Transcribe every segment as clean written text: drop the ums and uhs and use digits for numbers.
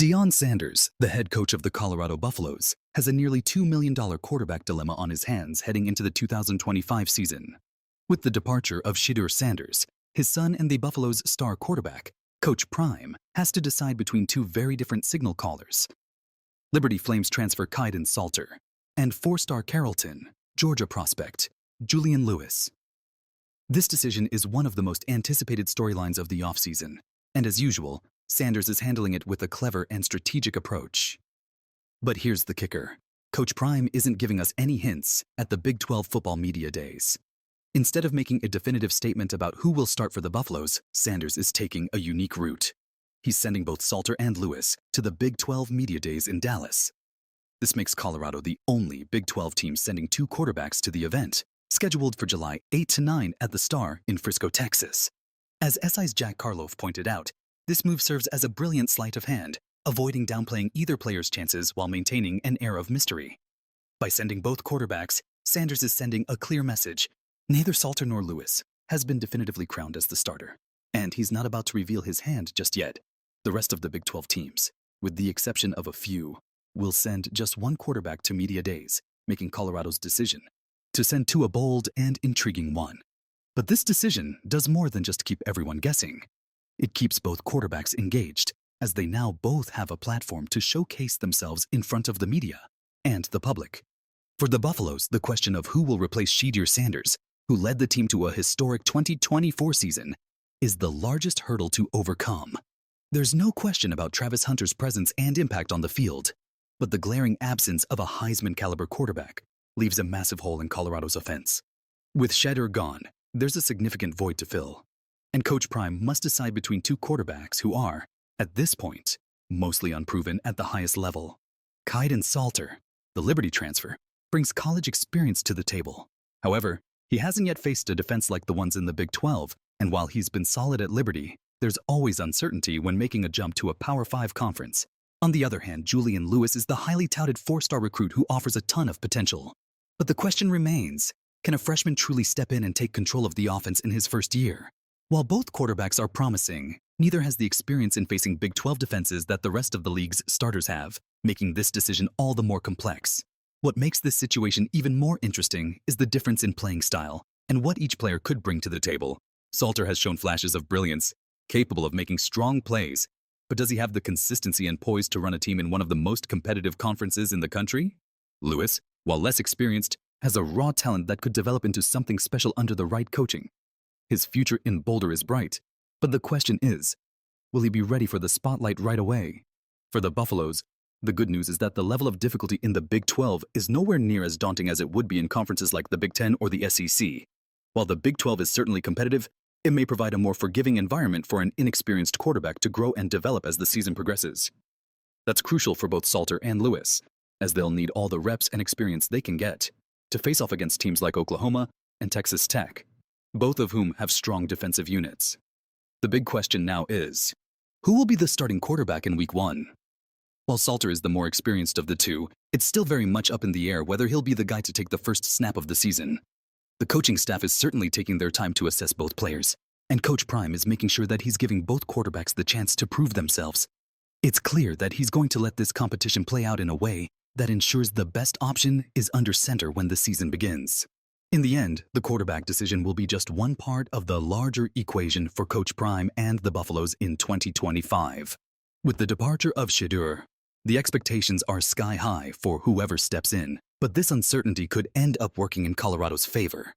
Deion Sanders, the head coach of the Colorado Buffaloes, has a nearly $2 million quarterback dilemma on his hands heading into the 2025 season. With the departure of Shedeur Sanders, his son and the Buffaloes' star quarterback, Coach Prime, has to decide between two very different signal callers. Liberty Flames transfer Kaidon Salter and four-star Carrollton, Georgia prospect, Julian Lewis. This decision is one of the most anticipated storylines of the offseason, and as usual, Sanders is handling it with a clever and strategic approach. But here's the kicker. Coach Prime isn't giving us any hints at the Big 12 football media days. Instead of making a definitive statement about who will start for the Buffaloes, Sanders is taking a unique route. He's sending both Salter and Lewis to the Big 12 media days in Dallas. This makes Colorado the only Big 12 team sending two quarterbacks to the event, scheduled for July 8 to 9 at the Star in Frisco, Texas. As SI's Jack Karloff pointed out, this move serves as a brilliant sleight of hand, avoiding downplaying either player's chances while maintaining an air of mystery. By sending both quarterbacks, Sanders is sending a clear message. Neither Salter nor Lewis has been definitively crowned as the starter, and he's not about to reveal his hand just yet. The rest of the Big 12 teams, with the exception of a few, will send just one quarterback to media days, making Colorado's decision to send two a bold and intriguing one. But this decision does more than just keep everyone guessing. It keeps both quarterbacks engaged, as they now both have a platform to showcase themselves in front of the media and the public. For the Buffaloes, the question of who will replace Shedeur Sanders, who led the team to a historic 2024 season, is the largest hurdle to overcome. There's no question about Travis Hunter's presence and impact on the field, but the glaring absence of a Heisman-caliber quarterback leaves a massive hole in Colorado's offense. With Shedeur gone, there's a significant void to fill, and Coach Prime must decide between two quarterbacks who are, at this point, mostly unproven at the highest level. Kaidon Salter, the Liberty transfer, brings college experience to the table. However, he hasn't yet faced a defense like the ones in the Big 12, and while he's been solid at Liberty, there's always uncertainty when making a jump to a Power 5 conference. On the other hand, Julian Lewis is the highly touted four-star recruit who offers a ton of potential. But the question remains, can a freshman truly step in and take control of the offense in his first year? While both quarterbacks are promising, neither has the experience in facing Big 12 defenses that the rest of the league's starters have, making this decision all the more complex. What makes this situation even more interesting is the difference in playing style and what each player could bring to the table. Salter has shown flashes of brilliance, capable of making strong plays, but does he have the consistency and poise to run a team in one of the most competitive conferences in the country? Lewis, while less experienced, has a raw talent that could develop into something special under the right coaching. His future in Boulder is bright, but the question is, will he be ready for the spotlight right away? For the Buffaloes, the good news is that the level of difficulty in the Big 12 is nowhere near as daunting as it would be in conferences like the Big 10 or the SEC. While the Big 12 is certainly competitive, it may provide a more forgiving environment for an inexperienced quarterback to grow and develop as the season progresses. That's crucial for both Salter and Lewis, as they'll need all the reps and experience they can get to face off against teams like Oklahoma and Texas Tech, both of whom have strong defensive units. The big question now is, who will be the starting quarterback in Week 1? While Salter is the more experienced of the two, it's still very much up in the air whether he'll be the guy to take the first snap of the season. The coaching staff is certainly taking their time to assess both players, and Coach Prime is making sure that he's giving both quarterbacks the chance to prove themselves. It's clear that he's going to let this competition play out in a way that ensures the best option is under center when the season begins. In the end, the quarterback decision will be just one part of the larger equation for Coach Prime and the Buffaloes in 2025. With the departure of Shedeur, the expectations are sky high for whoever steps in, but this uncertainty could end up working in Colorado's favor.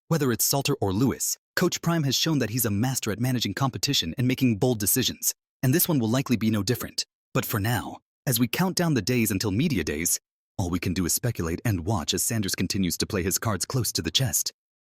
Whether it's Salter or Lewis, Coach Prime has shown that he's a master at managing competition and making bold decisions, and this one will likely be no different. But for now, as we count down the days until media days, all we can do is speculate and watch as Sanders continues to play his cards close to the chest.